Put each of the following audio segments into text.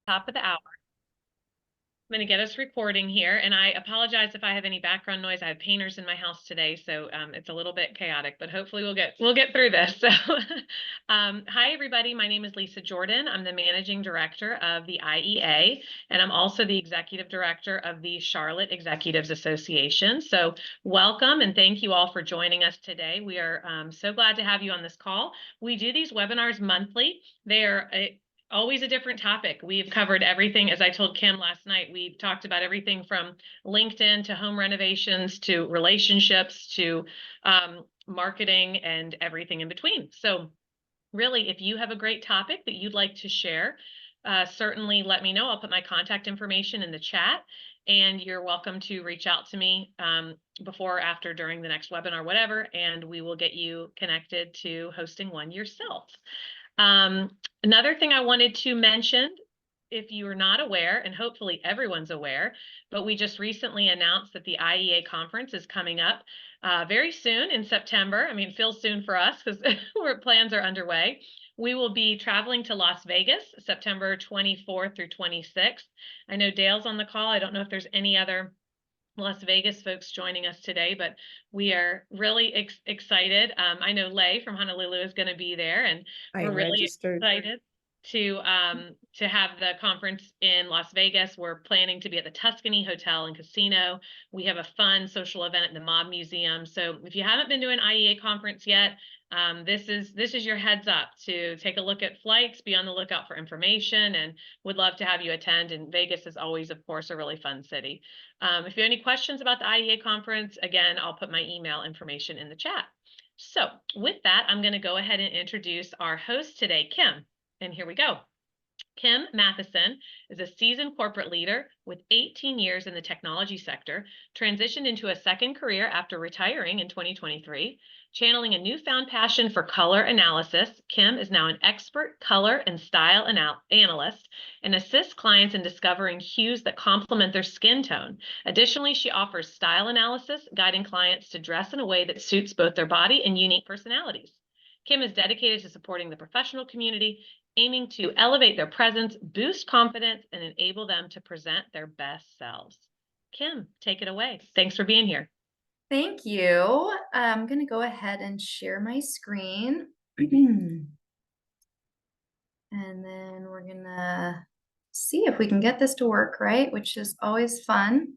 Top of the hour. I'm going to get us recording here, and I apologize if I have any background noise. I have painters in my house today, so it's a little bit chaotic, but hopefully we'll get through this. So, hi everybody. My name is Lisa Jordan. I'm the managing director of the IEA, and I'm also the executive director of the Charlotte Executives Association. So, welcome and thank you all for joining us today. We are so glad to have you on this call. We do these webinars monthly. They are always a different topic. We've covered everything. As I told Kim last night, we've talked about everything from LinkedIn to home renovations to relationships to marketing and everything in between. So really, if you have a great topic that you'd like to share, certainly let me know. I'll put my contact information in the chat, and you're welcome to reach out to me before or after, during the next webinar, whatever, and we will get you connected to hosting one yourself. Another thing I wanted to mention, if you are not aware, and hopefully everyone's aware, but we just recently announced that the IEA conference is coming up very soon in September. I mean, it feels soon for us because plans are underway. We will be traveling to Las Vegas, September 24th through 26th. I know Dale's on the call. I don't know if there's any other Las Vegas folks joining us today, but we are really excited. I know Lay from Honolulu is going to be there, and we're really excited to have the conference in Las Vegas. We're planning to be at the Tuscany Hotel and Casino. We have a fun social event at the Mob Museum. So if you haven't been to an IEA conference yet, this is your heads up to take a look at flights, be on the lookout for information, and would love to have you attend. And Vegas is always, of course, a really fun city. If you have any questions about the IEA conference, again, I'll put my email information in the chat. So with that, I'm going to go ahead and introduce our host today, Kim. And here we go. Kim Mathisen is a seasoned corporate leader with 18 years in the technology sector, transitioned into a second career after retiring in 2023. Channeling a newfound passion for color analysis, Kim is now an expert color and style analyst and assists clients in discovering hues that complement their skin tone. Additionally, she offers style analysis, guiding clients to dress in a way that suits both their body and unique personalities. Kim is dedicated to supporting the professional community, aiming to elevate their presence, boost confidence, and enable them to present their best selves. Kim, take it away. Thanks for being here. Thank you. I'm going to go ahead and share my screen. And then we're going to see if we can get this to work, right? Which is always fun.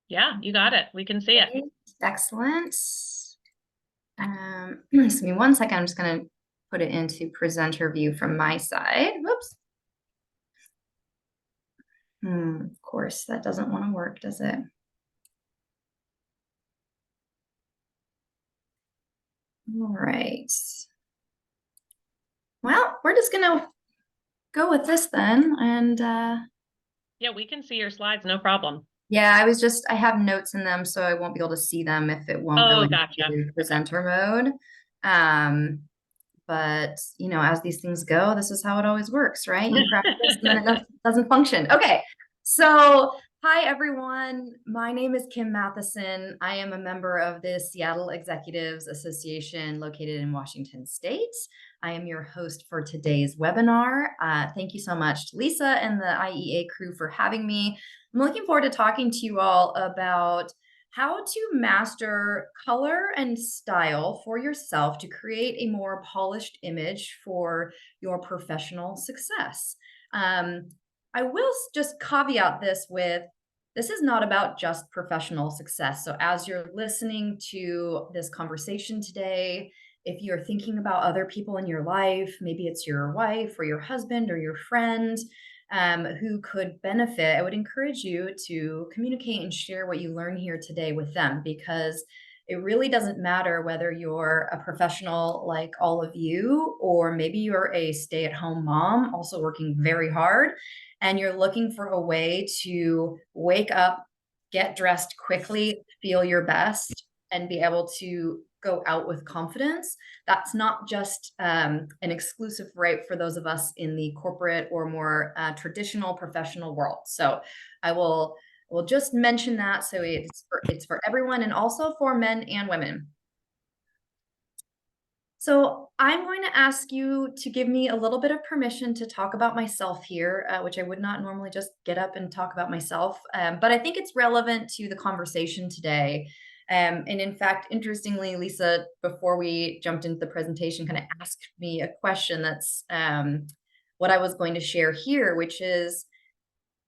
Yeah, you got it. We can see it. Excellent. Give me 1 second. I'm just going to put it into presenter view from my side. Whoops. Of course, that doesn't want to work, does it? All right. Well, we're just going to go with this then. And yeah, we can see your slides, no problem. Yeah, I have notes in them, so I won't be able to see them if it won't go into presenter mode. But you know, as these things go, this is how it always works, right? You practice and then it doesn't function. Okay, so hi everyone. My name is Kim Mathisen. I am a member of the Seattle Executives Association located in Washington State. I am your host for today's webinar. Thank you so much to Lisa and the IEA crew for having me. I'm looking forward to talking to you all about how to master color and style for yourself to create a more polished image for your professional success. I will just caveat this with, this is not about just professional success. So as you're listening to this conversation today, if you're thinking about other people in your life, maybe it's your wife or your husband or your friend, who could benefit, I would encourage you to communicate and share what you learn here today with them, because it really doesn't matter whether you're a professional like all of you, or maybe you're a stay-at-home mom also working very hard, and you're looking for a way to wake up, get dressed quickly, feel your best, and be able to go out with confidence. That's not just an exclusive right for those of us in the corporate or more traditional professional world. So I will just mention that. So it's for everyone, and also for men and women. So I'm going to ask you to give me a little bit of permission to talk about myself here, which I would not normally just get up and talk about myself. But I think it's relevant to the conversation today. And in fact, interestingly, Lisa, before we jumped into the presentation, kind of asked me a question that's what I was going to share here, which is,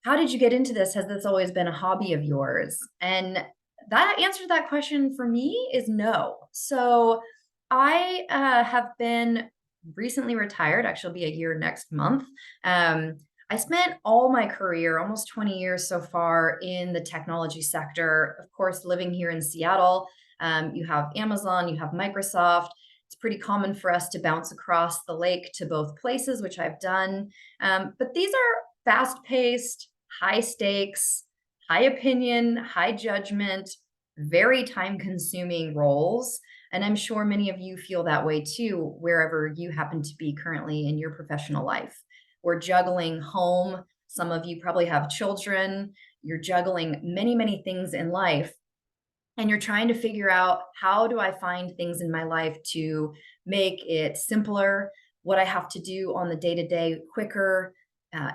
how did you get into this? Has this always been a hobby of yours? And that answer to that question for me is no. So I have been recently retired. Actually, it'll be a year next month. Um, I spent all my career, almost 20 years so far, in the technology sector. Of course, living here in Seattle, you have Amazon, you have Microsoft. It's pretty common for us to bounce across the lake to both places, which I've done. But these are fast paced, high stakes, high opinion, high judgment, very time consuming roles. And I'm sure many of you feel that way too, wherever you happen to be currently in your professional life. We're juggling home. Some of you probably have children. You're juggling many, many things in life. And you're trying to figure out, how do I find things in my life to make it simpler, what I have to do on the day to day quicker,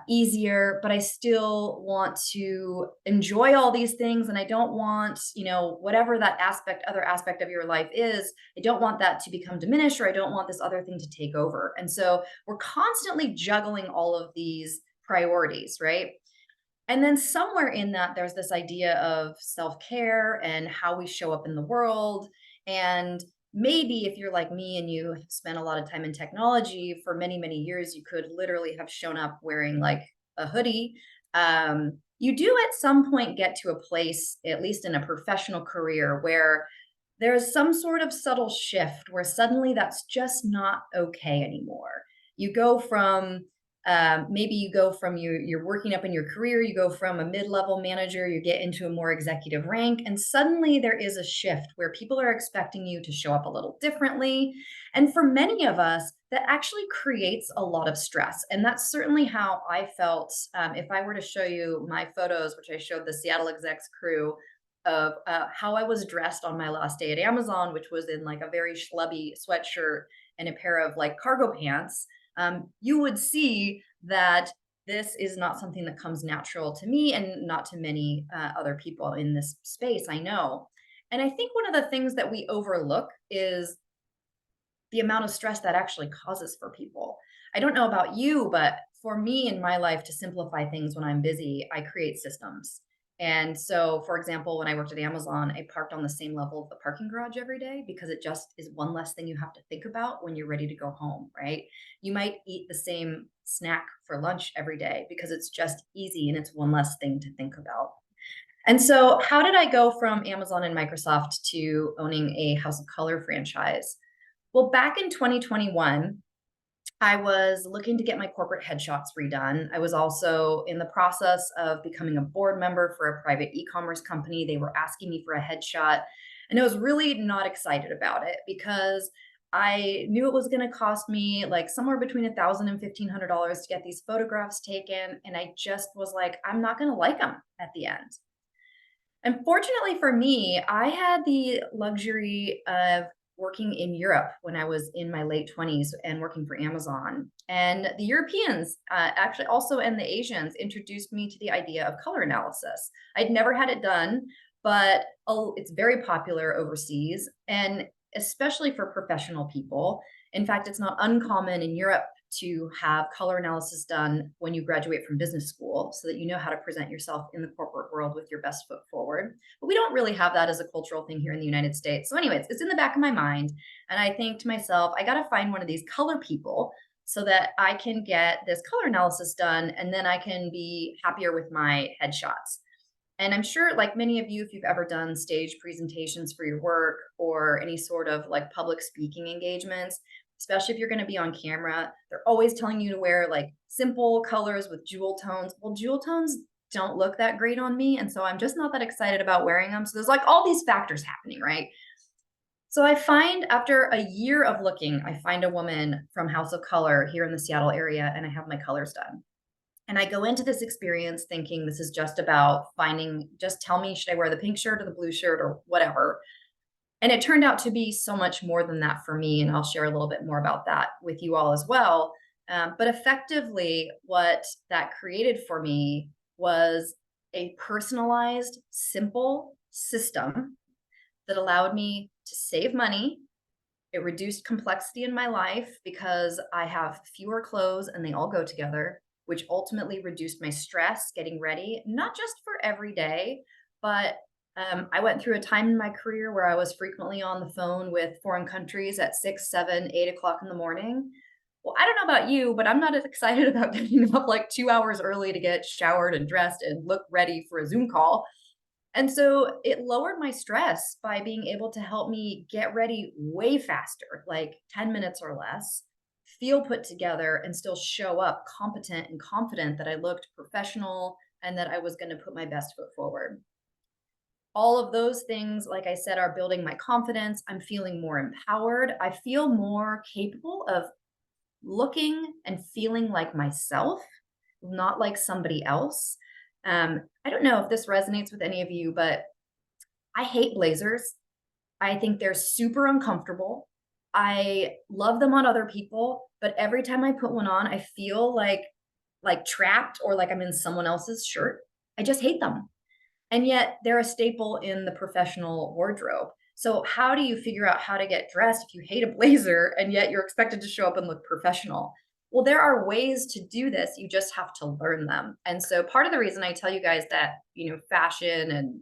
easier, but I still want to enjoy all these things. And I don't want, whatever that other aspect of your life is, I don't want that to become diminished, or I don't want this other thing to take over. And so we're constantly juggling all of these priorities, right? And then somewhere in that, there's this idea of self care and how we show up in the world. And maybe if you're like me and you have spent a lot of time in technology for many, many years, you could literally have shown up wearing like a hoodie. You do at some point get to a place, at least in a professional career, where there's some sort of subtle shift where suddenly that's just not okay anymore. You go from maybe you go from you're working up in your career, you go from a mid-level manager, you get into a more executive rank, and suddenly there is a shift where people are expecting you to show up a little differently. And for many of us, that actually creates a lot of stress. And that's certainly how I felt. If I were to show you my photos, which I showed the Seattle execs crew, of how I was dressed on my last day at Amazon, which was in like a very schlubby sweatshirt and a pair of like cargo pants, you would see that this is not something that comes natural to me and not to many other people in this space, I know. And I think one of the things that we overlook is the amount of stress that actually causes for people. I don't know about you, but for me in my life, to simplify things when I'm busy, I create systems. And so, for example, when I worked at Amazon, I parked on the same level of the parking garage every day, because it just is one less thing you have to think about when you're ready to go home, right? You might eat the same snack for lunch every day because it's just easy and it's one less thing to think about. And so, how did I go from Amazon and Microsoft to owning a House of Color franchise? Well, back in 2021, I was looking to get my corporate headshots redone. I was also in the process of becoming a board member for a private e-commerce company. They were asking me for a headshot, and I was really not excited about it because I knew it was going to cost me like somewhere between $1,000 and $1,500 to get these photographs taken, and I just was like, I'm not going to like them at the end. Unfortunately for me, I had the luxury of working in Europe when I was in my late 20s and working for Amazon. And the Europeans, actually also, and the Asians, introduced me to the idea of color analysis. I'd never had it done, but it's very popular overseas, and especially for professional people. In fact, it's not uncommon in Europe to have color analysis done when you graduate from business school, so that you know how to present yourself in the corporate world with your best foot forward. But we don't really have that as a cultural thing here in the United States. So, anyways, it's in the back of my mind. And I think to myself, I got to find one of these color people so that I can get this color analysis done, and then I can be happier with my headshots. And I'm sure, like many of you, if you've ever done stage presentations for your work or any sort of like public speaking engagements, especially if you're going to be on camera, they're always telling you to wear like simple colors with jewel tones. Well, jewel tones don't look that great on me. And so I'm just not that excited about wearing them. So there's like all these factors happening, right? So I find, after a year of looking, I find a woman from House of Color here in the Seattle area, and I have my colors done. And I go into this experience thinking this is just about finding, just tell me, should I wear the pink shirt or the blue shirt or whatever? And it turned out to be so much more than that for me. And I'll share a little bit more about that with you all as well. But effectively, what that created for me was a personalized, simple system that allowed me to save money. It reduced complexity in my life because I have fewer clothes and they all go together, which ultimately reduced my stress getting ready, not just for every day, but I went through a time in my career where I was frequently on the phone with foreign countries at 6, 7, 8 o'clock in the morning. Well, I don't know about you, but I'm not as excited about getting up like 2 hours early to get showered and dressed and look ready for a Zoom call. And so it lowered my stress by being able to help me get ready way faster, like 10 minutes or less, feel put together, and still show up competent and confident that I looked professional and that I was going to put my best foot forward. All of those things, like I said, are building my confidence. I'm feeling more empowered. I feel more capable of looking and feeling like myself, not like somebody else. I don't know if this resonates with any of you, but I hate blazers. I think they're super uncomfortable. I love them on other people, but every time I put one on, I feel like trapped or like I'm in someone else's shirt. I just hate them. And yet they're a staple in the professional wardrobe. So how do you figure out how to get dressed if you hate a blazer and yet you're expected to show up and look professional? Well, there are ways to do this. You just have to learn them. And so part of the reason I tell you guys that, fashion and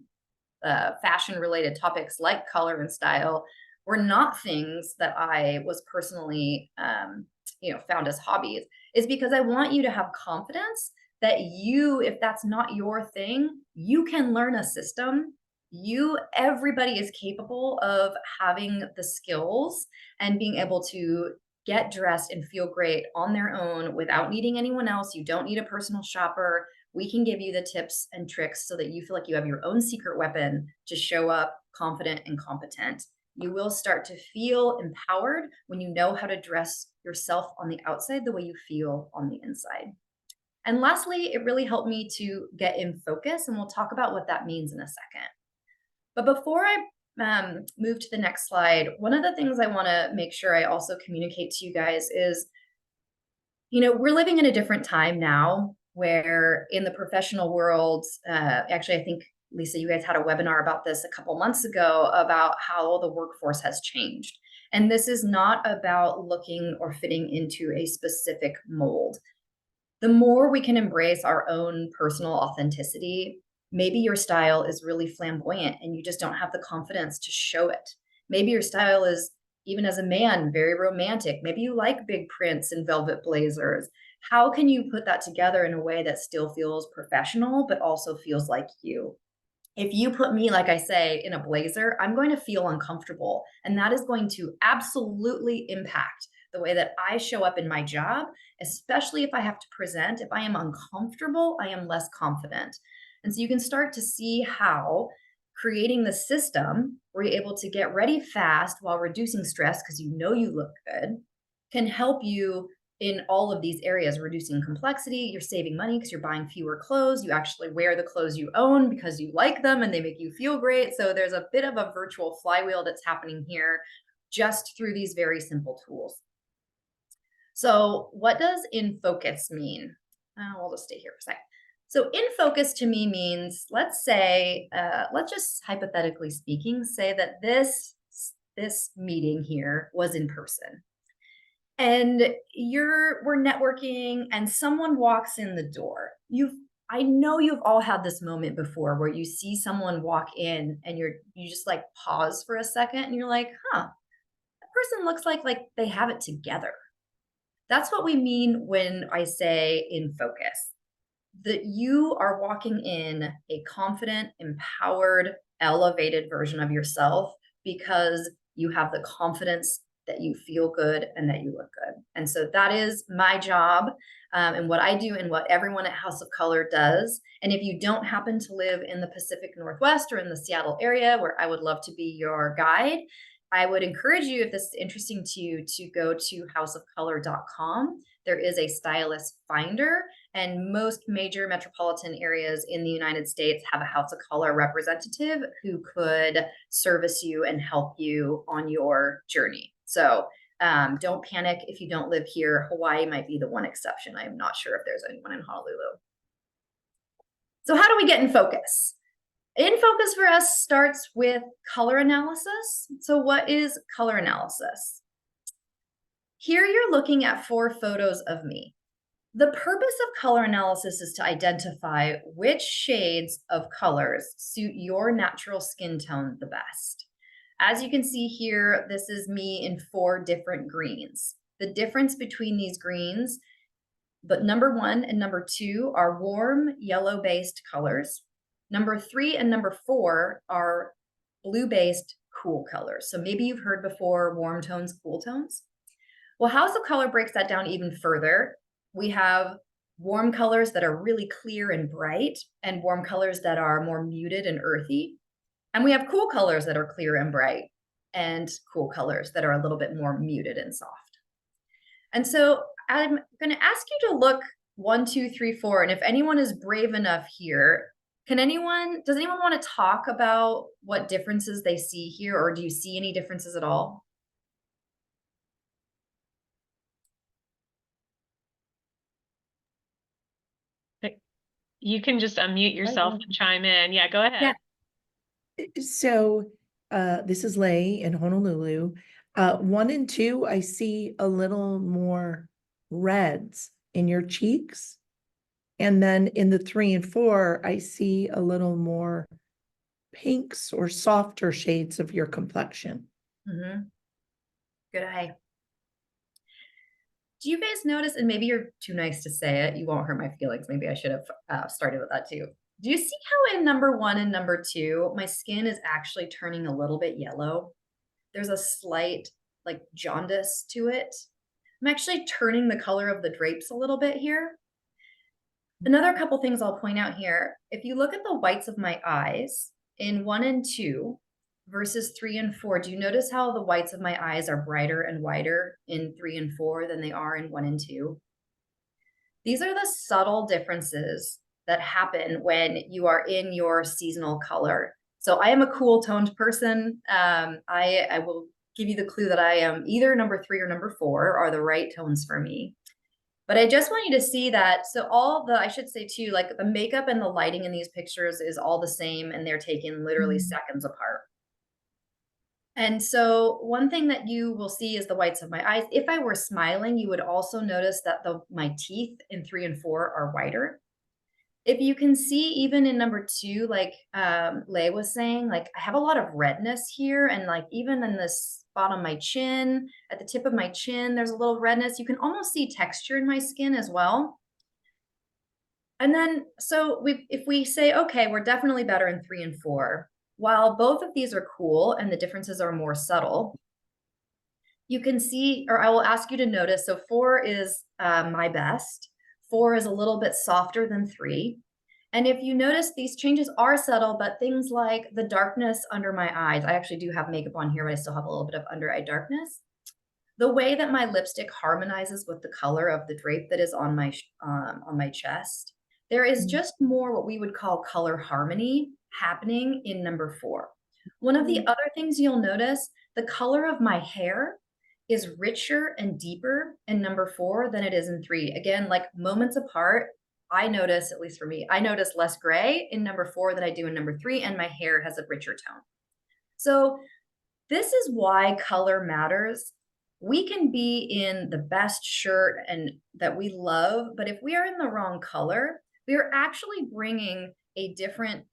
fashion related topics like color and style were not things that I was personally, found as hobbies is because I want you to have confidence that you, if that's not your thing, you can learn a system. Everybody is capable of having the skills and being able to get dressed and feel great on their own without needing anyone else. You don't need a personal shopper. We can give you the tips and tricks so that you feel like you have your own secret weapon to show up confident and competent. You will start to feel empowered when you know how to dress yourself on the outside the way you feel on the inside. And lastly, it really helped me to get in focus, and we'll talk about what that means in a second. But before I move to the next slide, one of the things I want to make sure I also communicate to you guys is, we're living in a different time now where in the professional world, actually, I think, Lisa, you guys had a webinar about this a couple months ago about how the workforce has changed. And this is not about looking or fitting into a specific mold. The more we can embrace our own personal authenticity, maybe your style is really flamboyant and you just don't have the confidence to show it. Maybe your style is, even as a man, very romantic. Maybe you like big prints and velvet blazers. How can you put that together in a way that still feels professional, but also feels like you? If you put me, like I say, in a blazer, I'm going to feel uncomfortable. And that is going to absolutely impact the way that I show up in my job, especially if I have to present. If I am uncomfortable, I am less confident. And so you can start to see how creating the system where you're able to get ready fast while reducing stress because you know you look good can help you in all of these areas, reducing complexity. You're saving money because you're buying fewer clothes. You actually wear the clothes you own because you like them and they make you feel great. So there's a bit of a virtual flywheel that's happening here just through these very simple tools. So what does in focus mean? We'll just stay here for a second. So in focus to me means, let's say, let's just hypothetically speaking, say that this meeting here was in person. And we're networking and someone walks in the door. I know you've all had this moment before where you see someone walk in and you just like pause for a second and you're like, that person looks like they have it together. That's what we mean when I say in focus. That you are walking in a confident, empowered, elevated version of yourself because you have the confidence that you feel good and that you look good. And so that is my job and what I do and what everyone at House of Color does. And if you don't happen to live in the Pacific Northwest or in the Seattle area, where I would love to be your guide, I would encourage you, if this is interesting to you, to go to houseofcolor.com. there is a stylist finder, and most major metropolitan areas in the United States have a House of Color representative who could service you and help you on your journey. So don't panic if you don't live here. Hawaii might be the one exception. I'm not sure if there's anyone in Honolulu. So how do we get in focus? In focus for us starts with color analysis. So what is color analysis? Here you're looking at 4 photos of me. The purpose of color analysis is to identify which shades of colors suit your natural skin tone the best. As you can see here, this is me in 4 different greens. The difference between these greens, but number 1 and number 2 are warm yellow-based colors. Number 3 and number 4 are blue-based cool colors. So maybe you've heard before warm tones, cool tones. Well, House of Color breaks that down even further. We have warm colors that are really clear and bright, and warm colors that are more muted and earthy. And we have cool colors that are clear and bright, and cool colors that are a little bit more muted and soft. And so I'm going to ask you to look 1, 2, 3, 4. And if anyone is brave enough here, does anyone want to talk about what differences they see here, or do you see any differences at all? You can just unmute yourself and chime in. Yeah, go ahead. Yeah. So this is Lay in Honolulu. 1 and 2, I see a little more reds in your cheeks. And then in the 3 and 4, I see a little more pinks or softer shades of your complexion. Mm-hmm. Good eye. Do you guys notice, and maybe you're too nice to say it, you won't hurt my feelings. Maybe I should have started with that too. Do you see how in number 1 and number 2, my skin is actually turning a little bit yellow? There's a slight like jaundice to it. I'm actually turning the color of the drapes a little bit here. Another couple things I'll point out here. If you look at the whites of my eyes in 1 and 2 versus 3 and 4, do you notice how the whites of my eyes are brighter and whiter in 3 and 4 than they are in 1 and 2? These are the subtle differences that happen when you are in your seasonal color. So I am a cool toned person. I will give you the clue that I am either number 3 or number 4 are the right tones for me. But I just want you to see that. So I should say too, like the makeup and the lighting in these pictures is all the same, and they're taken literally seconds apart. And so one thing that you will see is the whites of my eyes. If I were smiling, you would also notice that my teeth in 3 and 4 are whiter. If you can see, even in number 2, like Lay was saying, like I have a lot of redness here, and like even in this spot on my chin, at the tip of my chin, there's a little redness. You can almost see texture in my skin as well. And then, so if we say, okay, we're definitely better in 3 and 4, while both of these are cool and the differences are more subtle, you can see, or I will ask you to notice, so 4 is my best. 4 is a little bit softer than 3. And if you notice, these changes are subtle, but things like the darkness under my eyes, I actually do have makeup on here, but I still have a little bit of under eye darkness. The way that my lipstick harmonizes with the color of the drape that is on my chest, there is just more what we would call color harmony happening in number 4. One of the other things you'll notice, the color of my hair is richer and deeper in number 4 than it is in 3. Again, like moments apart, I notice, at least for me, I notice less gray in number 4 than I do in number 3, and my hair has a richer tone. So this is why color matters. We can be in the best shirt and that we love, but if we are in the wrong color, we are actually bringing a different,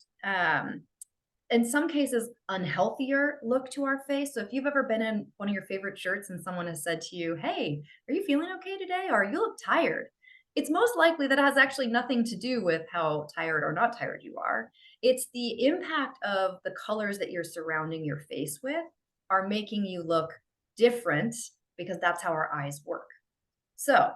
in some cases, unhealthier look to our face. So if you've ever been in one of your favorite shirts and someone has said to you, hey, are you feeling okay today? Or you look tired. It's most likely that it has actually nothing to do with how tired or not tired you are. It's the impact of the colors that you're surrounding your face with are making you look different, because that's how our eyes work. So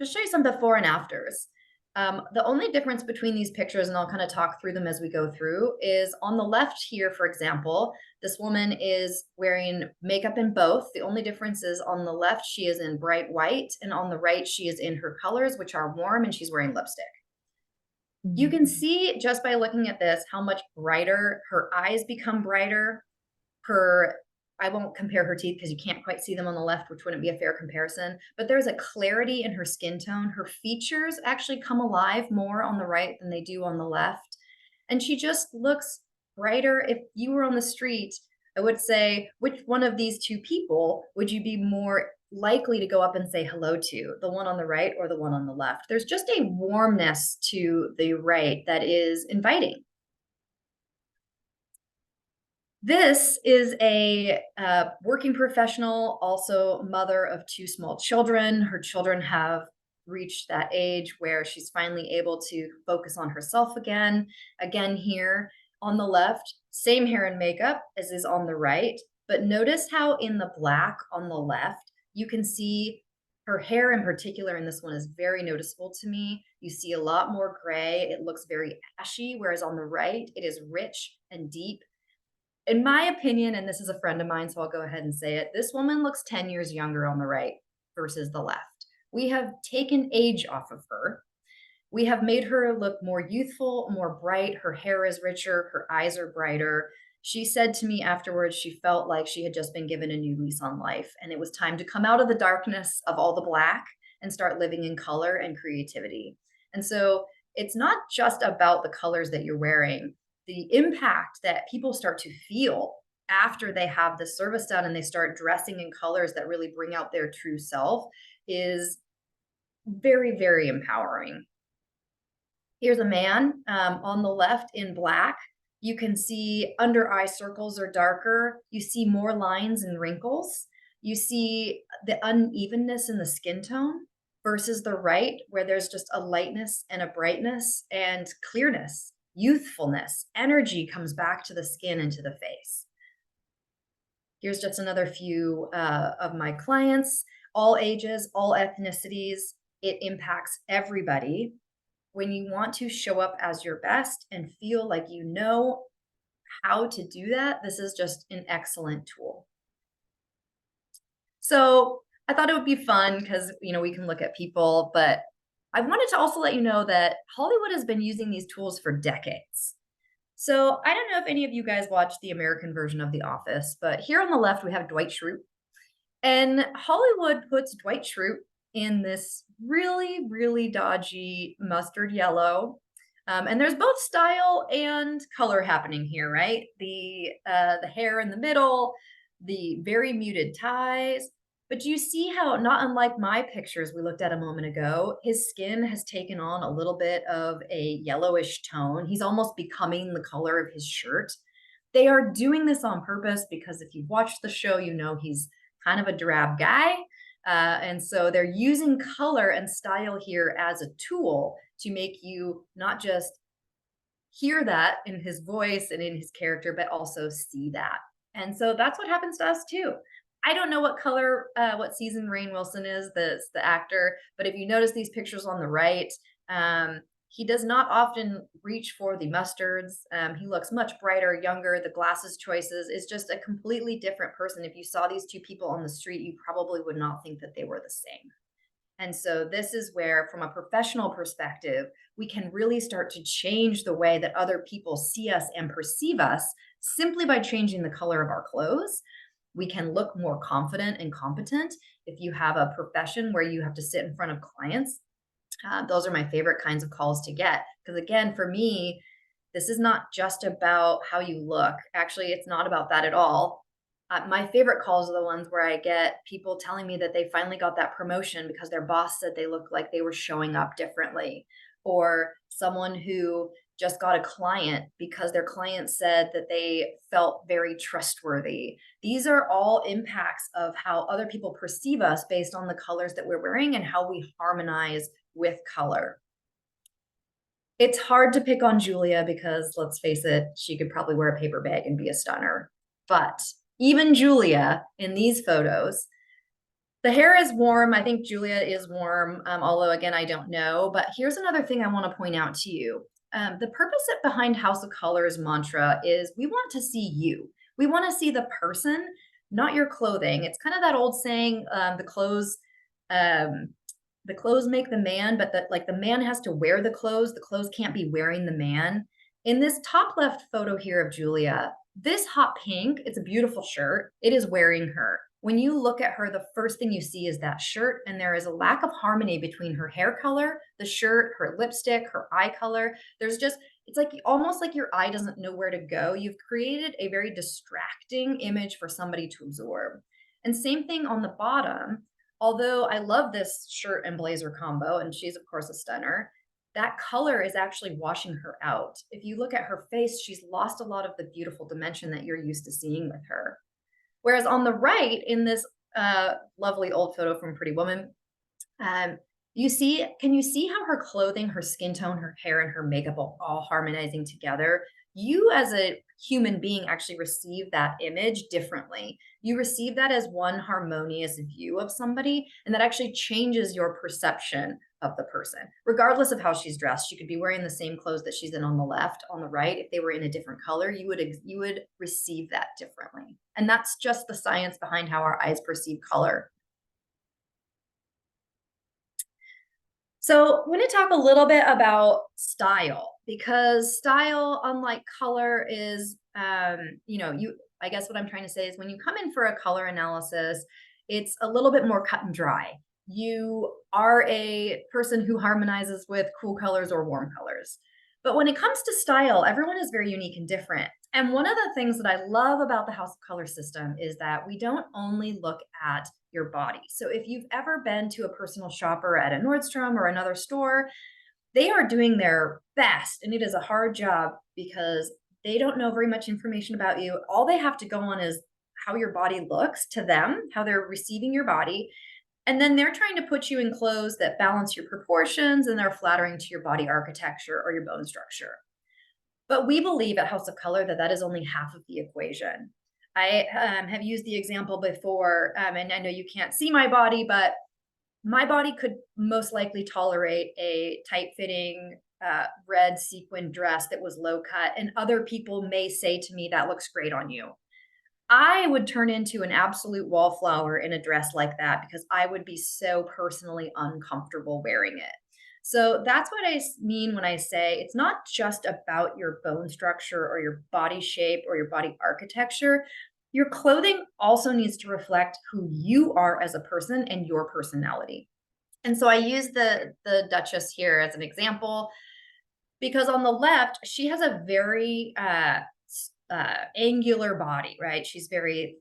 to show you some before and afters, The only difference between these pictures, and I'll kind of talk through them as we go through, is on the left here, for example, this woman is wearing makeup in both. The only difference is on the left, she is in bright white, and on the right, she is in her colors, which are warm, and she's wearing lipstick. You can see just by looking at this how much brighter her eyes become brighter. I won't compare her teeth because you can't quite see them on the left, which wouldn't be a fair comparison, but there's a clarity in her skin tone. Her features actually come alive more on the right than they do on the left. And she just looks brighter. If you were on the street, I would say, which one of these two people would you be more likely to go up and say hello to, the one on the right or the one on the left? There's just a warmness to the right that is inviting. This is a working professional, also mother of 2 small children. Her children have reached that age where she's finally able to focus on herself again. Again, here on the left, same hair and makeup as is on the right, but notice how in the black on the left, you can see her hair in particular, and this one is very noticeable to me. You see a lot more gray. It looks very ashy, whereas on the right, it is rich and deep. In my opinion, and this is a friend of mine, so I'll go ahead and say it, this woman looks 10 years younger on the right versus the left. We have taken age off of her. We have made her look more youthful, more bright. Her hair is richer. Her eyes are brighter. She said to me afterwards, she felt like she had just been given a new lease on life, and it was time to come out of the darkness of all the black and start living in color and creativity. And so it's not just about the colors that you're wearing. The impact that people start to feel after they have the service done and they start dressing in colors that really bring out their true self is very, very empowering. Here's a man on the left in black. You can see under eye circles are darker. You see more lines and wrinkles. You see the unevenness in the skin tone versus the right, where there's just a lightness and a brightness and clearness. Youthfulness, energy comes back to the skin and to the face. Here's just another few of my clients, all ages, all ethnicities. It impacts everybody. When you want to show up as your best and feel like you know how to do that, this is just an excellent tool. So I thought it would be fun because, we can look at people, but I wanted to also let you know that Hollywood has been using these tools for decades. So I don't know if any of you guys watched the American version of The Office, but here on the left, we have Dwight Schrute. And Hollywood puts Dwight Schrute in this really, really dodgy mustard yellow. And there's both style and color happening here, right? The hair in the middle, the very muted ties. But do you see how, not unlike my pictures we looked at a moment ago, his skin has taken on a little bit of a yellowish tone. He's almost becoming the color of his shirt. They are doing this on purpose because if you've watched the show, you know he's kind of a drab guy. And so they're using color and style here as a tool to make you not just hear that in his voice and in his character, but also see that. And so that's what happens to us too. I don't know what color, what season Rainn Wilson is, the actor, but if you notice these pictures on the right, he does not often reach for the mustards. He looks much brighter, younger. The glasses choices is just a completely different person. If you saw these two people on the street, you probably would not think that they were the same. And so this is where, from a professional perspective, we can really start to change the way that other people see us and perceive us simply by changing the color of our clothes. We can look more confident and competent. If you have a profession where you have to sit in front of clients, those are my favorite kinds of calls to get. Because again, for me, this is not just about how you look. Actually, it's not about that at all. My favorite calls are the ones where I get people telling me that they finally got that promotion because their boss said they looked like they were showing up differently, or someone who just got a client because their client said that they felt very trustworthy. These are all impacts of how other people perceive us based on the colors that we're wearing and how we harmonize with color. It's hard to pick on Julia because, let's face it, she could probably wear a paper bag and be a stunner. But even Julia in these photos, The hair is warm. I think Julia is warm, although again, I don't know. But here's another thing I want to point out to you. The purpose behind House of Color's mantra is we want to see you. We want to see the person, not your clothing. It's kind of that old saying, the clothes make the man, but the man has to wear the clothes can't be wearing the man. In this top left photo here of Julia, this hot pink, it's a beautiful shirt, it is wearing her. When you look at her, the first thing you see is that shirt, and there is a lack of harmony between her hair color, the shirt, her lipstick, her eye color. There's just, it's like almost like your eye doesn't know where to go. You've created a very distracting image for somebody to absorb. And same thing on the bottom. Although I love this shirt and blazer combo, and she's of course a stunner, that color is actually washing her out. If you look at her face, she's lost a lot of the beautiful dimension that you're used to seeing with her. Whereas on the right, in this lovely old photo from Pretty Woman, can you see how her clothing, her skin tone, her hair, and her makeup are all harmonizing together? You as a human being actually receive that image differently. You receive that as one harmonious view of somebody, and that actually changes your perception of the person. Regardless of how she's dressed, she could be wearing the same clothes that she's in on the left, on the right. If they were in a different color, you would receive that differently. And that's just the science behind how our eyes perceive color. So I'm going to talk a little bit about style, because style, unlike color, is, I guess what I'm trying to say is when you come in for a color analysis, it's a little bit more cut and dry. You are a person who harmonizes with cool colors or warm colors. But when it comes to style, everyone is very unique and different. And one of the things that I love about the House of Color system is that we don't only look at your body. So if you've ever been to a personal shopper at a Nordstrom or another store, they are doing their best, and it is a hard job because they don't know very much information about you. All they have to go on is how your body looks to them, how they're receiving your body. And then they're trying to put you in clothes that balance your proportions and they're flattering to your body architecture or your bone structure. But we believe at House of Color that that is only half of the equation. I have used the example before, and I know you can't see my body, but my body could most likely tolerate a tight-fitting red sequin dress that was low cut, and other people may say to me, that looks great on you. I would turn into an absolute wallflower in a dress like that because I would be so personally uncomfortable wearing it. So that's what I mean when I say it's not just about your bone structure or your body shape or your body architecture. Your clothing also needs to reflect who you are as a person and your personality. And so I use the Duchess here as an example because on the left, she has a very angular body, right? She's very,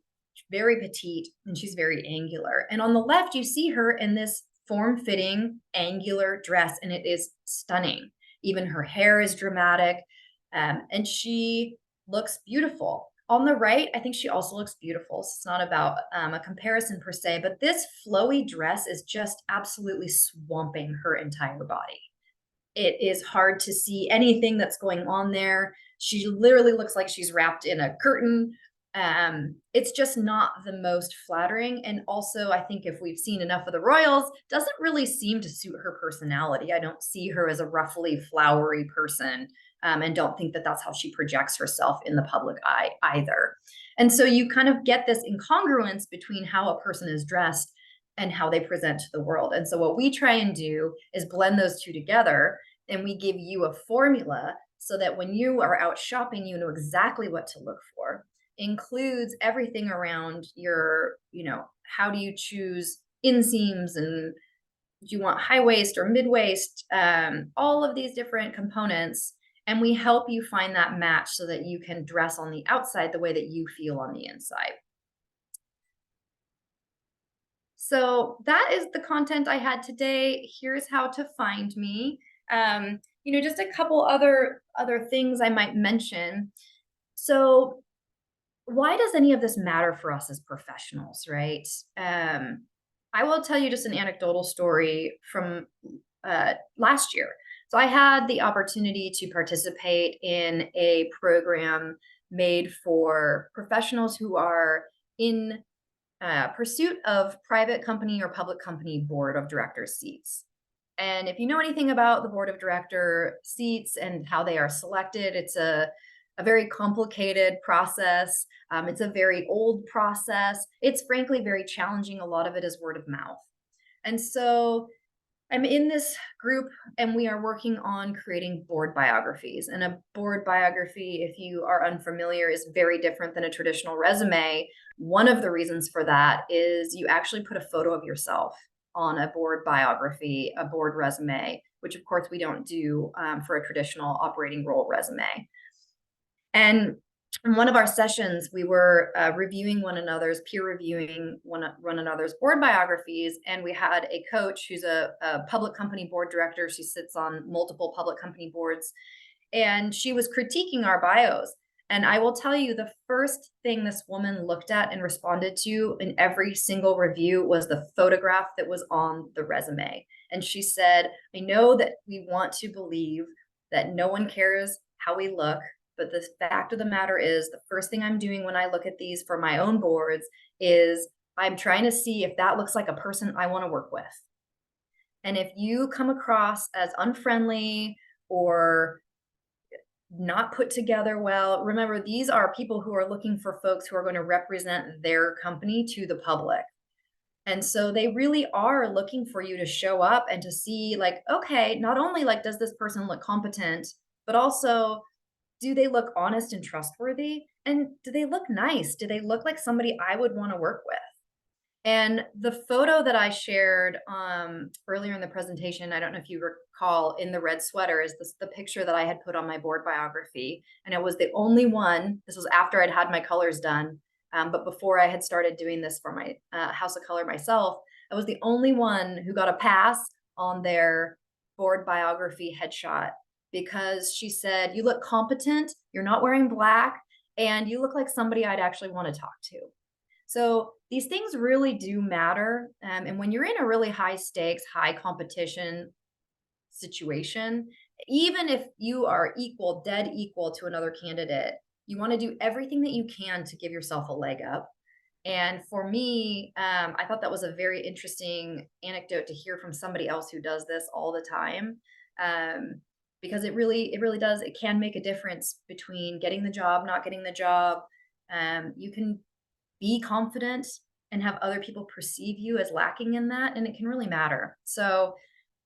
very petite and she's very angular. And on the left, you see her in this form-fitting angular dress, and it is stunning. Even her hair is dramatic, and she looks beautiful. On the right, I think she also looks beautiful. So it's not about a comparison per se, but this flowy dress is just absolutely swamping her entire body. It is hard to see anything that's going on there. She literally looks like she's wrapped in a curtain. It's just not the most flattering. And also, I think if we've seen enough of the royals, doesn't really seem to suit her personality. I don't see her as a ruffly, flowery person, and don't think that that's how she projects herself in the public eye either. And so you kind of get this incongruence between how a person is dressed and how they present to the world. And so what we try and do is blend those two together, and we give you a formula so that when you are out shopping, you know exactly what to look for. Includes everything around your, how do you choose inseams, and do you want high waist or mid waist, all of these different components. And we help you find that match so that you can dress on the outside the way that you feel on the inside. So that is the content I had today. Here's how to find me. Just a couple other things I might mention. So why does any of this matter for us as professionals, right? I will tell you just an anecdotal story from last year. So I had the opportunity to participate in a program made for professionals who are in pursuit of private company or public company board of directors seats. And if you know anything about the board of director seats and how they are selected, it's a very complicated process. It's a very old process. It's frankly very challenging. A lot of it is word of mouth. And so I'm in this group and we are working on creating board biographies. And a board biography, if you are unfamiliar, is very different than a traditional resume. One of the reasons for that is you actually put a photo of yourself on a board biography, a board resume, which of course we don't do for a traditional operating role resume. And in one of our sessions, we were reviewing one another's, peer reviewing one another's board biographies. And we had a coach who's a public company board director. She sits on multiple public company boards. And she was critiquing our bios. And I will tell you, the first thing this woman looked at and responded to in every single review was the photograph that was on the resume. And she said, I know that we want to believe that no one cares how we look, but the fact of the matter is, the first thing I'm doing when I look at these for my own boards is I'm trying to see if that looks like a person I want to work with. And if you come across as unfriendly or not put together well, remember, these are people who are looking for folks who are going to represent their company to the public. And so they really are looking for you to show up and to see, like, okay, not only like, does this person look competent, but also, do they look honest and trustworthy? And do they look nice? Do they look like somebody I would want to work with? And the photo that I shared earlier in the presentation, I don't know if you recall, in the red sweater, is the picture that I had put on my board biography. And it was the only one, this was after I'd had my colors done, but before I had started doing this for my House of Colour myself. I was the only one who got a pass on their board biography headshot, because she said, you look competent, you're not wearing black, and you look like somebody I'd actually want to talk to. So these things really do matter. And when you're in a really high stakes, high competition situation, even if you are equal, dead equal to another candidate, you want to do everything that you can to give yourself a leg up. And for me, I thought that was a very interesting anecdote to hear from somebody else who does this all the time. Because it really does, it can make a difference between getting the job, not getting the job. You can be confident and have other people perceive you as lacking in that, and it can really matter. So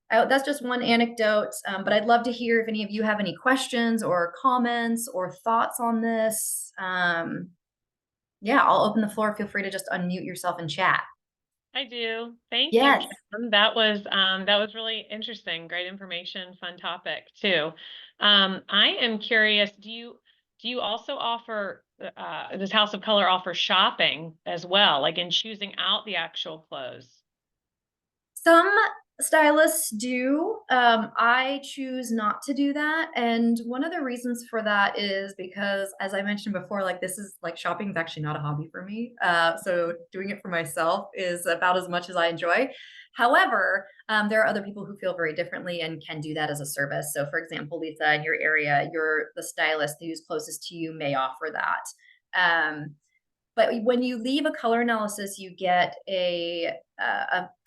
that's just one anecdote, but I'd love to hear if any of you have any questions or comments or thoughts on this. Yeah, I'll open the floor. Feel free to just unmute yourself and chat. I do. Thank you, Yes. Kim. That was really interesting. Great information, fun topic too. I am curious, do you also offer does House of Color offer shopping as well, like in choosing out the actual clothes? Some stylists do. I choose not to do that. And one of the reasons for that is because, as I mentioned before, like, this is like, shopping is actually not a hobby for me. So doing it for myself is about as much as I enjoy. However, there are other people who feel very differently and can do that as a service. So for example, Lisa, in your area, the stylist who's closest to you may offer that. But when you leave a color analysis, you get a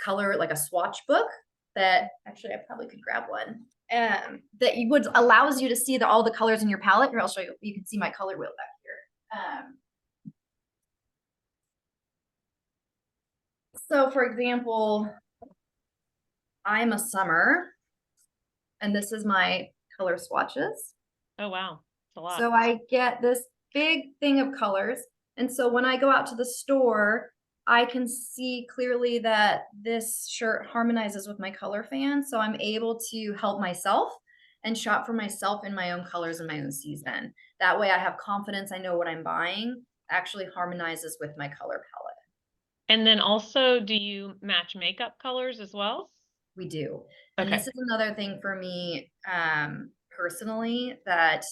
color, like a swatch book, that actually I probably could grab one, that allows you to see all the colors in your palette. Here, I'll show you. You can see my color wheel back here. So for example, I'm a summer, and this is my color swatches. Oh, wow. It's a lot. So I get this big thing of colors. And so when I go out to the store, I can see clearly that this shirt harmonizes with my color fan. So I'm able to help myself and shop for myself in my own colors in my own season. That way I have confidence. I know what I'm buying actually harmonizes with my color palette. And then also, do you match makeup colors as well? We do. And Okay. this is another thing for me, personally, that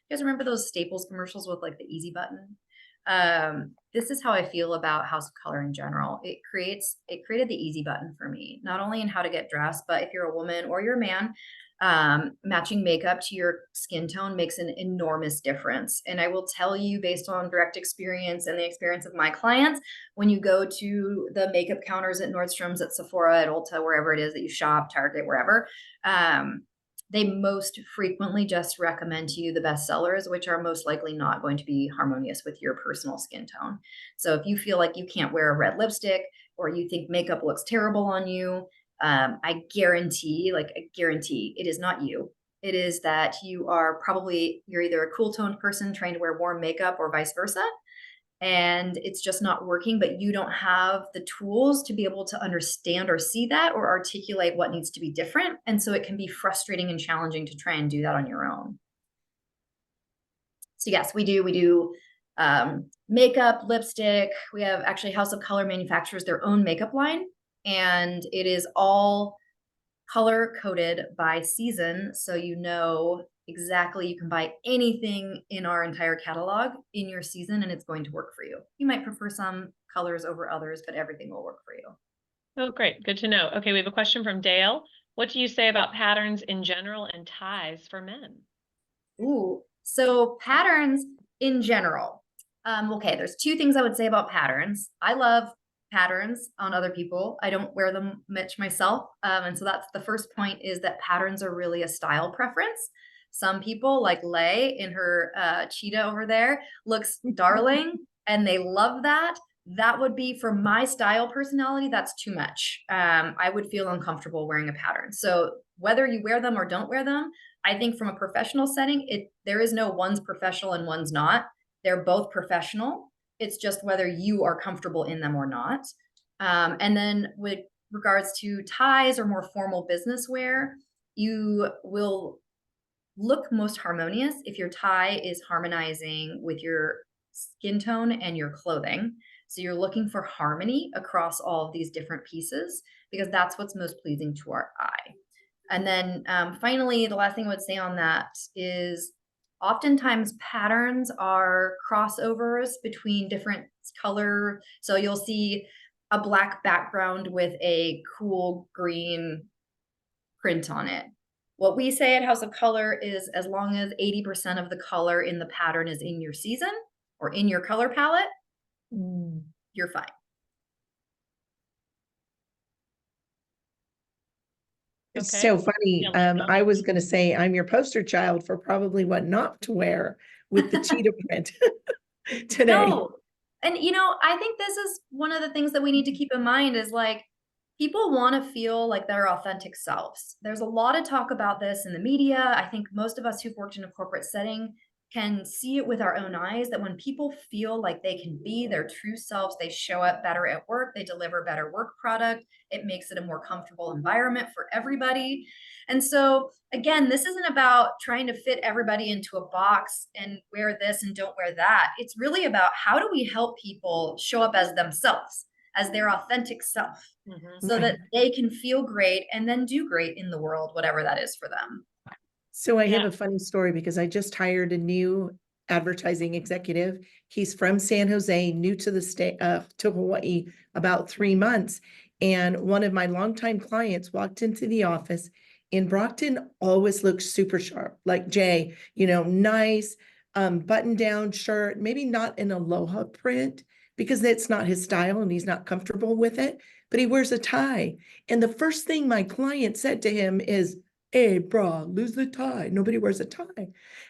you guys remember those Staples commercials with like the easy button? This is how I feel about House of Color in general. It created the easy button for me, not only in how to get dressed, but if you're a woman or you're a man, matching makeup to your skin tone makes an enormous difference. And I will tell you, based on direct experience and the experience of my clients, when you go to the makeup counters at Nordstrom's, at Sephora, at Ulta, wherever it is that you shop, Target, wherever, they most frequently just recommend to you the best sellers, which are most likely not going to be harmonious with your personal skin tone. So if you feel like you can't wear a red lipstick, or you think makeup looks terrible on you, I guarantee it is not you. It is that you're either a cool toned person trying to wear warm makeup or vice versa, and it's just not working, but you don't have the tools to be able to understand or see that or articulate what needs to be different. And so it can be frustrating and challenging to try and do that on your own. So yes, we do makeup, lipstick. We have actually House of Color manufactures their own makeup line, and it is all color coded by season. So you know exactly, you can buy anything in our entire catalog in your season and it's going to work for you. You might prefer some colors over others, but everything will work for you. Oh, great. Good to know. Okay, we have a question from Dale. What do you say about patterns in general and ties for men? Ooh, so patterns in general. Okay, there's two things I would say about patterns. I love patterns on other people. I don't wear them much myself. And so that's the first point, is that patterns are really a style preference. Some people, like Lay in her cheetah over there, looks darling and they love that. That would be, for my style personality, that's too much. I would feel uncomfortable wearing a pattern. So whether you wear them or don't wear them, I think from a professional setting, there is no one's professional and one's not. They're both professional. It's just whether you are comfortable in them or not. And then with regards to ties or more formal business wear, you will look most harmonious if your tie is harmonizing with your skin tone and your clothing. So you're looking for harmony across all of these different pieces, because that's what's most pleasing to our eye. And then finally, the last thing I would say on that is oftentimes patterns are crossovers between different color. So you'll see a black background with a cool green print on it. What we say at House of Color is, as long as 80% of the color in the pattern is in your season or in your color palette, you're fine. It's Okay. so funny. Yeah, I was going to say I'm your poster child for probably what not to wear with the cheetah print today. No. And I think this is one of the things that we need to keep in mind, is like, people want to feel like their authentic selves. There's a lot of talk about this in the media. I think most of us who've worked in a corporate setting can see it with our own eyes, that when people feel like they can be their true selves, they show up better at work, they deliver better work product, it makes it a more comfortable environment for everybody. And so again, this isn't about trying to fit everybody into a box and wear this and don't wear that. It's really about, how do we help people show up as themselves, as their authentic self, so that they can feel great and then do great in the world, whatever that is for them. So I have a funny story, because I just hired a new advertising executive. He's from San Jose, new to the state, to Hawaii, about 3 months. And one of my longtime clients walked into the office, and Brockton always looks super sharp, like Jay, nice, button down shirt, maybe not an aloha print, because that's not his style and he's not comfortable with it, but he wears a tie. And the first thing my client said to him is, "Hey, bro, lose the tie. Nobody wears a tie."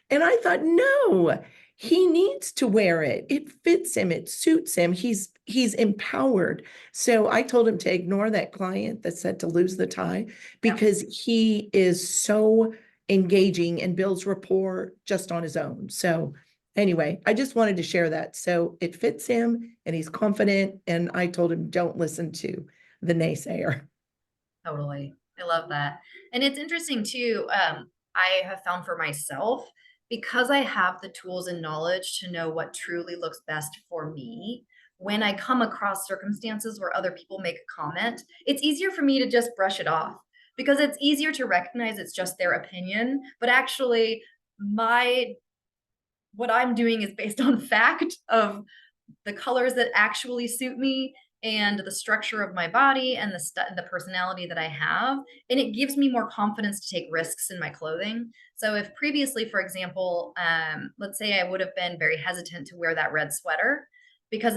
And I thought, no, he needs to wear it. It fits him. It suits him. He's empowered. So I told him to ignore that client that said to lose the tie, because he is so engaging and builds rapport just on his own. So anyway, I just wanted to share that. So it fits him and he's confident. And I told him, don't listen to the naysayer. Totally. I love that. And it's interesting too. I have found for myself, because I have the tools and knowledge to know what truly looks best for me, when I come across circumstances where other people make a comment, it's easier for me to just brush it off, because it's easier to recognize it's just their opinion. But actually, what I'm doing is based on fact of the colors that actually suit me and the structure of my body and the personality that I have. And it gives me more confidence to take risks in my clothing. So if previously, for example, let's say I would have been very hesitant to wear that red sweater because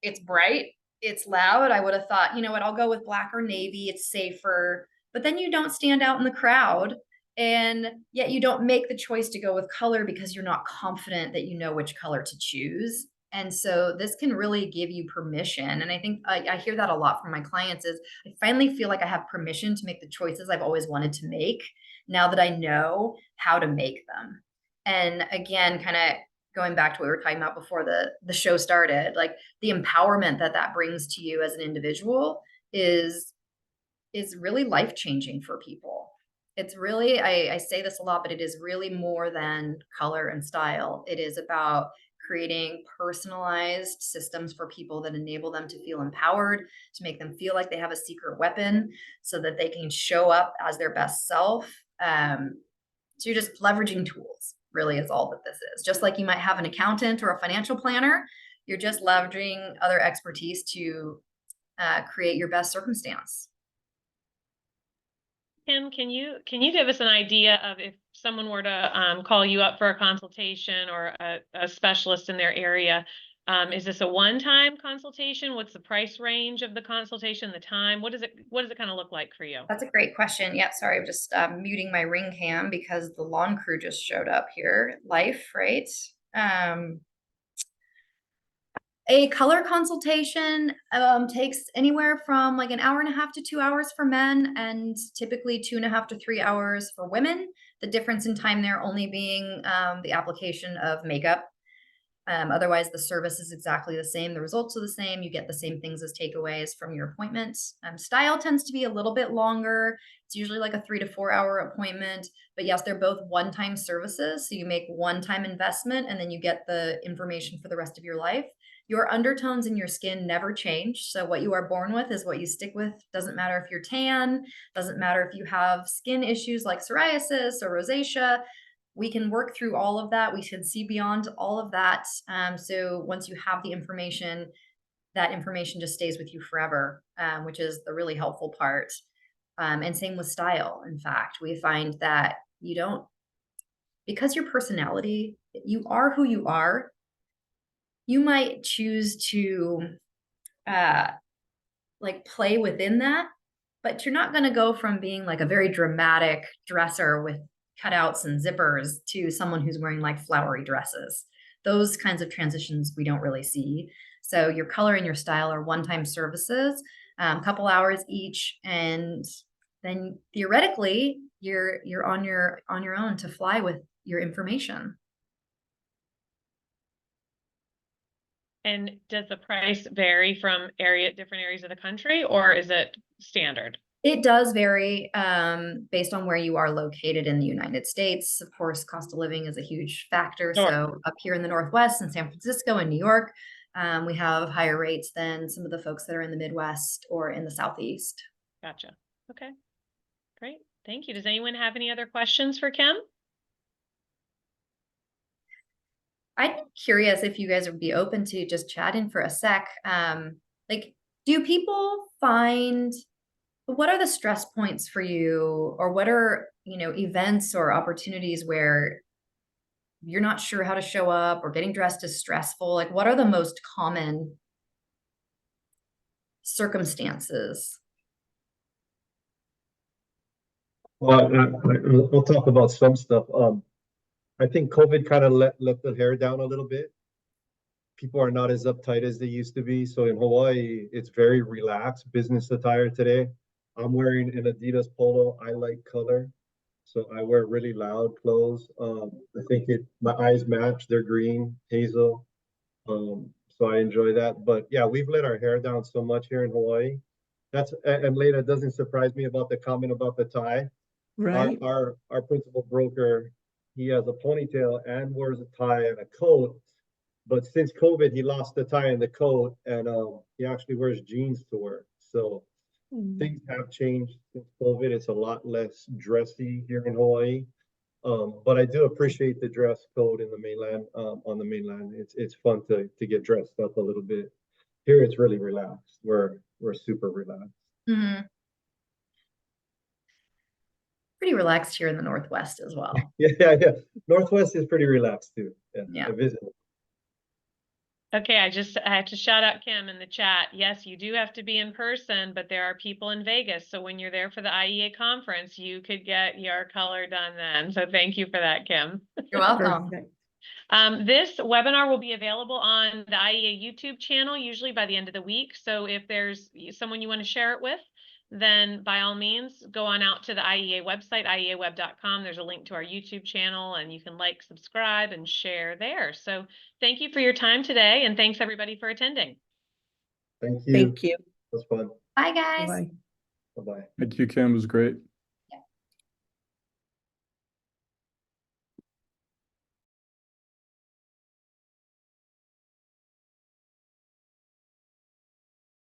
it's bright, it's loud. I would have thought, you know what, I'll go with black or navy, it's safer. But then you don't stand out in the crowd, and yet you don't make the choice to go with color because you're not confident that you know which color to choose. And so this can really give you permission. And I think I hear that a lot from my clients is I finally feel like I have permission to make the choices I've always wanted to make now that I know how to make them. And again, kind of going back to what we were talking about before the show started, like the empowerment that that brings to you as an individual is really life changing for people. It's really, I say this a lot, but it is really more than color and style. It is about creating personalized systems for people that enable them to feel empowered, to make them feel like they have a secret weapon so that they can show up as their best self. So you're just leveraging tools, really, is all that this is. Just like you might have an accountant or a financial planner, you're just leveraging other expertise to create your best circumstance. Kim, can you give us an idea of if someone were to call you up for a consultation or a specialist in their area? Is this a one-time consultation? What's the price range of the consultation, the time? What does it kind of look like for you? That's a great question. Yeah, sorry, I'm just muting my ring cam because the lawn crew just showed up here. Life, right? A color consultation takes anywhere from like an hour and a half to 2 hours for men, and typically 2.5 to 3 hours for women. The difference in time there only being the application of makeup. Otherwise, the service is exactly the same. The results are the same. You get the same things as takeaways from your appointments. Style tends to be a little bit longer. It's usually like a 3 to 4 hour appointment. But yes, they're both one-time services. So you make one-time investment and then you get the information for the rest of your life. Your undertones in your skin never change. So what you are born with is what you stick with. Doesn't matter if you're tan, doesn't matter if you have skin issues like psoriasis or rosacea. We can work through all of that. We can see beyond all of that. So once you have the information, that information just stays with you forever, which is the really helpful part. And same with style. In fact, we find that you don't, because your personality, you are who you are, you might choose to like play within that, but you're not going to go from being like a very dramatic dresser with cutouts and zippers to someone who's wearing like flowery dresses. Those kinds of transitions we don't really see. So your color and your style are one-time services, a couple hours each, and then theoretically you're on your own to fly with your information. And does the price vary from different areas of the country, or is it standard? It does vary based on where you are located in the United States. Of course, cost of living is a huge factor. Sure. So up here in the Northwest, in San Francisco and New York, we have higher rates than some of the folks that are in the Midwest or in the Southeast. Gotcha. Okay, great. Thank you. Does anyone have any other questions for Kim? I'd be curious if you guys would be open to just chatting for a sec. Like, do people find, what are the stress points for you, or what are, events or opportunities where you're not sure how to show up or getting dressed is stressful? Like, what are the most common circumstances? Well, we'll talk about some stuff. I think COVID kind of let the hair down a little bit. People are not as uptight as they used to be. So in Hawaii, it's very relaxed business attire today. I'm wearing an Adidas polo. I like color, so I wear really loud clothes. I think my eyes match. They're green, hazel. So I enjoy that. But yeah, we've let our hair down so much here in Hawaii. And Leda, it doesn't surprise me about the comment about the tie. Right. Our principal broker, he has a ponytail and wears a tie and a coat. But since COVID, he lost the tie and the coat, and he actually wears jeans to work. So things have changed since COVID. It's a lot less dressy here in Hawaii. But I do appreciate the dress code in the mainland, on the mainland. It's fun to get dressed up a little bit. Here it's really relaxed. We're super relaxed. Mhm. Pretty relaxed here in the Northwest as well. Yeah. Northwest is pretty relaxed too. Yeah. I visited. Okay, I have to shout out Kim in the chat. Yes, you do have to be in person, but there are people in Vegas. So when you're there for the IEA conference, you could get your color done then. So thank you for that, Kim. You're welcome. Perfect. This webinar will be available on the IEA YouTube channel, usually by the end of the week. So if there's someone you want to share it with, then by all means, go on out to the IEA website, IEAweb.com. There's a link to our YouTube channel and you can like, subscribe, and share there. So thank you for your time today. And thanks everybody for attending. Thank you. Thank you. It was fun. Bye, guys. Bye. Bye-bye. Thank you, Kim. It was great.